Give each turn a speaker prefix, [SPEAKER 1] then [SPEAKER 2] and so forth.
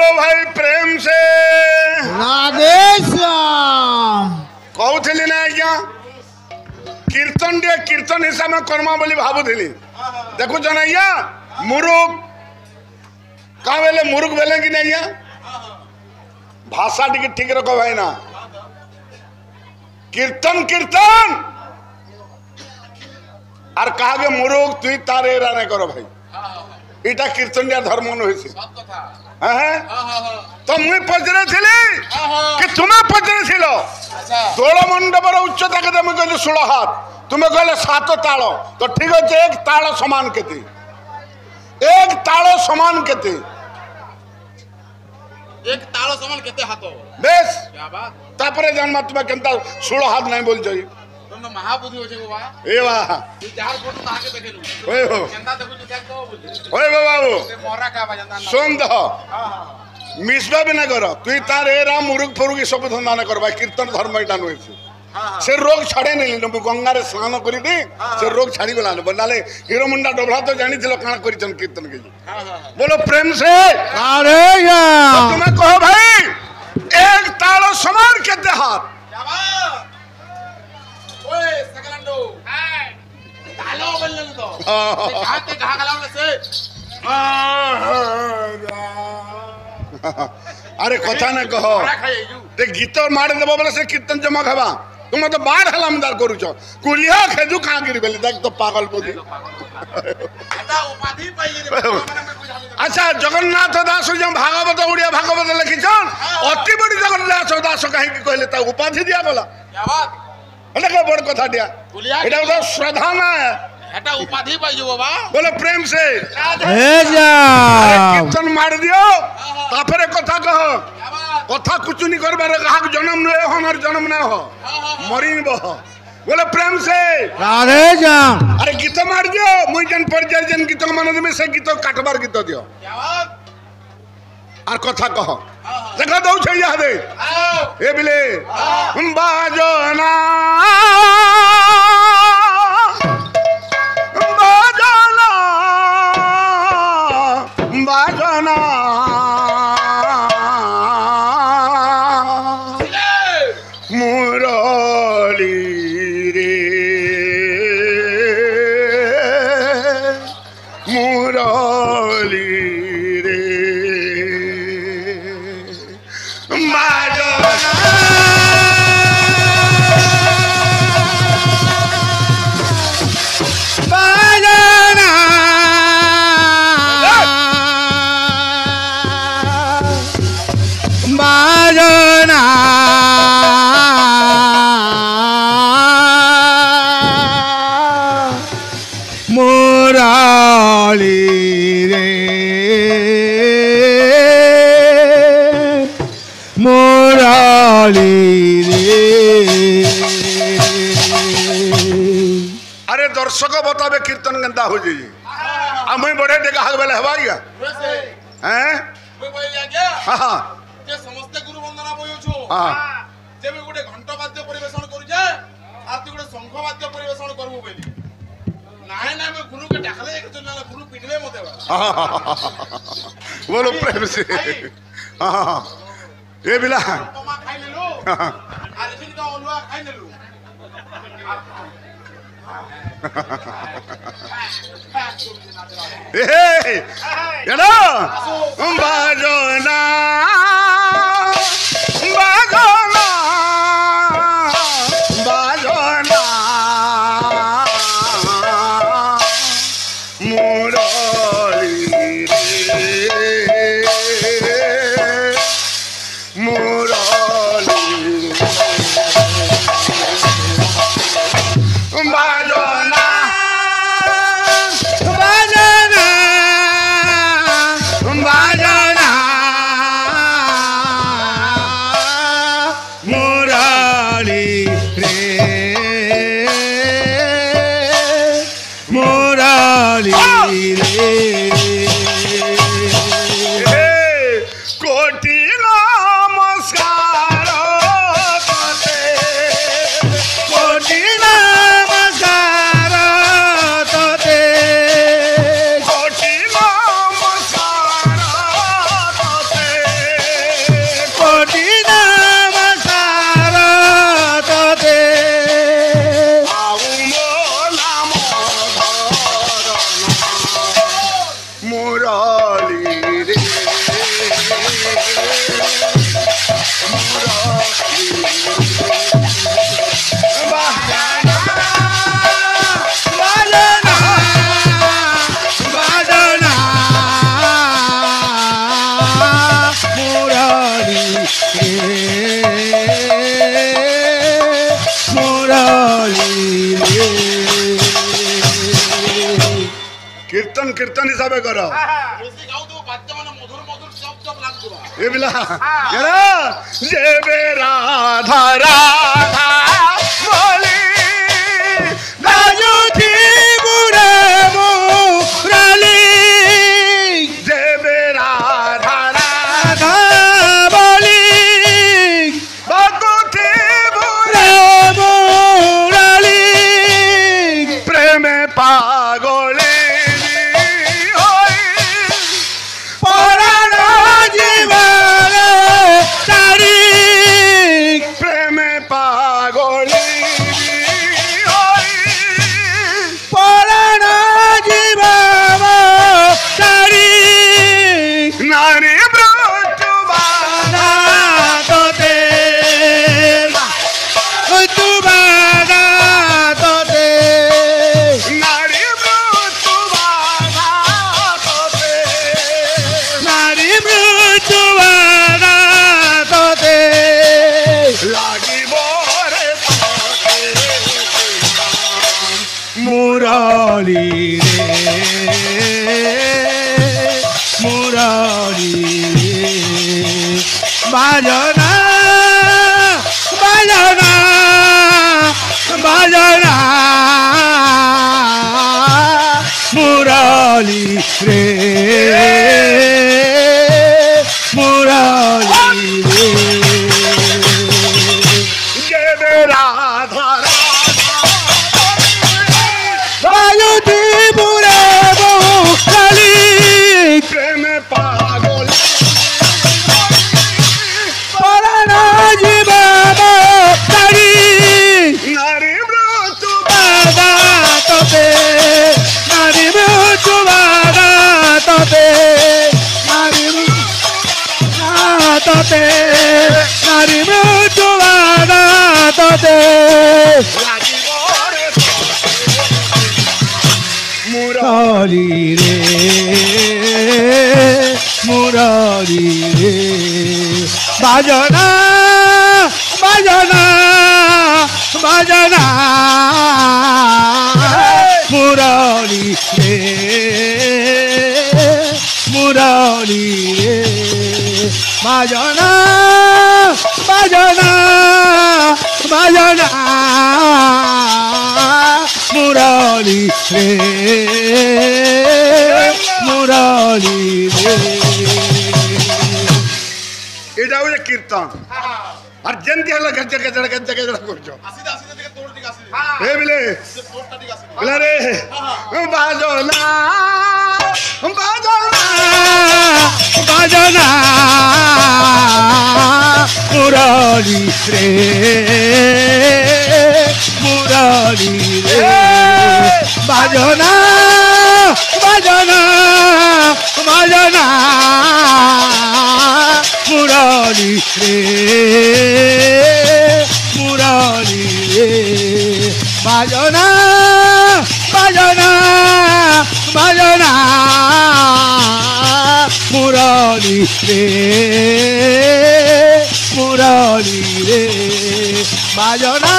[SPEAKER 1] बोलो भाई प्रेम से
[SPEAKER 2] राधे श्याम।
[SPEAKER 1] कहूली ना आज्ञा कीर्तन टे कीर्तन हिसाब में कर्मा बोली भावुली देखुच ना आज्ञा मुरुग क्या बेले मुरुग बेले कि नहीं आज्ञा भाषा टी ठीक रख भाई ना कीर्तन कीर्तन और कहा मुरुग तुई तार एरा नहीं करो भाई इटा कीर्तन धर्म नुहे तो मुई पचरे कि तुम्हें पचरे दोल मंडपर उच्चता के मुझे कहली 16 हाथ तुम्हें कहले 7 ताल तो ठीक अच्छे एक ताल समान केते एक ताल समान केते
[SPEAKER 3] एक ताल समान केते हाथ
[SPEAKER 1] बेस
[SPEAKER 3] क्या बात
[SPEAKER 1] तापरे जानमा तुम्हें केनता 16 हाथ नहीं बोल जाई
[SPEAKER 3] तुम महाबुद्धि हो छे बाबा
[SPEAKER 1] ए वाह
[SPEAKER 3] तू जार फोटो आके देखेलु
[SPEAKER 1] ओए हो
[SPEAKER 3] केनता देखु तू क्या कहो बोल
[SPEAKER 1] ओए बाबू
[SPEAKER 3] ते मोरा का बजंदा
[SPEAKER 1] सुन दो
[SPEAKER 3] हां
[SPEAKER 1] मिसबा भी ना करो तुई तार एरा मुरुग फुरुग सब धंधा ना कर भाई कीर्तन धर्म इटा नुहे से रोग छाड़े नहीं नु गंगा रे स्नान करी दी से रोग छाड़ी गला बनाले हीरो मुंडा डोभला तो जानी थिलो काना करिचन कीर्तन के बोलो प्रेम से
[SPEAKER 2] राधे श्याम।
[SPEAKER 1] तुम्हें कहो भाई एक तालो समान केते हाथ
[SPEAKER 3] क्या बात ओए सकलंडो हाय तालो बोलले तो ते घा गलावले से
[SPEAKER 1] अरे कथा ना कहो ते गीत मारे देबो बोले से कीर्तन जमा खाबा तुम तो बाढ़ हलामदार करूछ कुलिया खेजू कहां गिरी बेले देख तो पागल बोली
[SPEAKER 3] एटा उपाधि पाइले रे माने में बुझालु
[SPEAKER 1] अच्छा जगन्नाथ दास जो भागवत उड़िया भागवत लिखिछन अति बड़ी जगन्नाथ दास कहीं कहले ता उपाधि दिया बोला
[SPEAKER 3] क्या बात
[SPEAKER 1] एटा के बड़ कथा दिया एटा तो श्रद्धा ना है
[SPEAKER 3] एटा उपाधि पाइयो बाबा
[SPEAKER 1] बोले प्रेम से
[SPEAKER 2] हे श्याम।
[SPEAKER 1] कीर्तन मार दियो तापरे कथा कहो कथा कुछ नहीं करबार कहा जन्म न हो जन्म ना हो मरी बह बोले प्रेम से
[SPEAKER 2] राधे श्याम।
[SPEAKER 1] अरे गीत मार दियो मुई जन पर्याय जन गीत मन में से गीत काटबार गीत दियो
[SPEAKER 3] क्या बात
[SPEAKER 1] और कथा कहो देखा दो छैया दे
[SPEAKER 3] आओ
[SPEAKER 1] ए बिले बाजो ना बाजो ना बाजो ना मुरली रे मुरली रे बाजो
[SPEAKER 2] बाजना बाजना मुराली रे मुराली रे।
[SPEAKER 1] अरे दर्शक बताबे कीर्तन गंदा हो जाइए आ मैं बड़े देखा हाथ बेले हवा गया
[SPEAKER 3] वैसे
[SPEAKER 1] हैं
[SPEAKER 3] मैं बोलिया क्या
[SPEAKER 1] हां
[SPEAKER 3] जे समस्त गुरु वंदना बोयो छु
[SPEAKER 1] हां
[SPEAKER 3] जेबे गुटे घंटा वाद्य परिवेषण करू जे आरती गुटे शंख वाद्य परिवेषण करबो बोली नाय ना मैं गुरु के डाकले एक चलना गुरु पिटवे मते बा
[SPEAKER 1] बोलो प्रेम से हां ये बिला
[SPEAKER 3] तमा खाइ लेलो आज दिन का ओलवा खाइ लेलो
[SPEAKER 1] ए ये ना बाजो ना बाजो ना बाजो ना मुरली रे मुरली बाजो ना
[SPEAKER 2] बाजना बाजना मुराली रे मुराली रे।
[SPEAKER 1] कोटि नमस्कार तोते
[SPEAKER 2] कोटि नमस्कार तोते
[SPEAKER 1] कोटि नमस्कार तोते মুরলি রে কীর্তন কীর্তন হিসাবে করো
[SPEAKER 3] বেশি গাও তো বাচ্চা মানে মধুর মধুর চপ চপ লাগতো
[SPEAKER 1] এবিলা যে বে রাধা রাধা বলি
[SPEAKER 2] রাজুতি বুড়ে মুরালি
[SPEAKER 1] যে বে রাধা
[SPEAKER 2] রাধা বলি
[SPEAKER 1] বাকুতি
[SPEAKER 2] রে মুরালি
[SPEAKER 1] প্রেমে পাগলে
[SPEAKER 2] পরাণ জীবনে তারি
[SPEAKER 1] প্রেমে পাগলে
[SPEAKER 2] পরাণ জীবন তারি
[SPEAKER 1] নারী মৃত্যু বাধা
[SPEAKER 2] তোতে তু বাধা তোতে
[SPEAKER 1] নারী মৃত্যু বাধা তোতে
[SPEAKER 2] নারী মৃত্যু বাধা তোতে
[SPEAKER 1] লাগিব রে তোতে
[SPEAKER 2] মুরালি রে মুরালি রে বাজনা বাজনা বাজনা মুরালি রে মুরালি রে
[SPEAKER 1] যে রাধা
[SPEAKER 2] বায়ুতি পুরে মুরালি
[SPEAKER 1] প্রেমে পাগল
[SPEAKER 2] পরাণ জীবন তারি
[SPEAKER 1] নারী মৃত্যু
[SPEAKER 2] বাধা তোতে নারী মৃত্যু বাধা তোতে নারী তোতে নারী মৃত্যু বাধা তোতে
[SPEAKER 1] লাগিব রে
[SPEAKER 2] মুরারি রে মুরারি রে বাজনা বাজনা বাজনা মুরারি রে মুরারি রে বাজনা বাজনা বাজনা মুরারি রে মুরারি রে
[SPEAKER 1] এটা হচ্ছে কীর্তন আর যেমতি হলো গজ্জা গজ্জা গজ্জা গজ্জা করছো
[SPEAKER 3] আসিদে আসিদে থেকে তোর দিকে আসিদে
[SPEAKER 1] এ বিলে
[SPEAKER 3] তোরটা দিকে আসিদে
[SPEAKER 1] বিলে রে বাজনা বাজনা
[SPEAKER 2] বাজনা মুরারি রে মুরারি রে বাজনা বাজনা বাজনা মুরারি রে মুরারি রে বাজনা বাজনা বাজনা মুরারি রে মুরারি রে বাজনা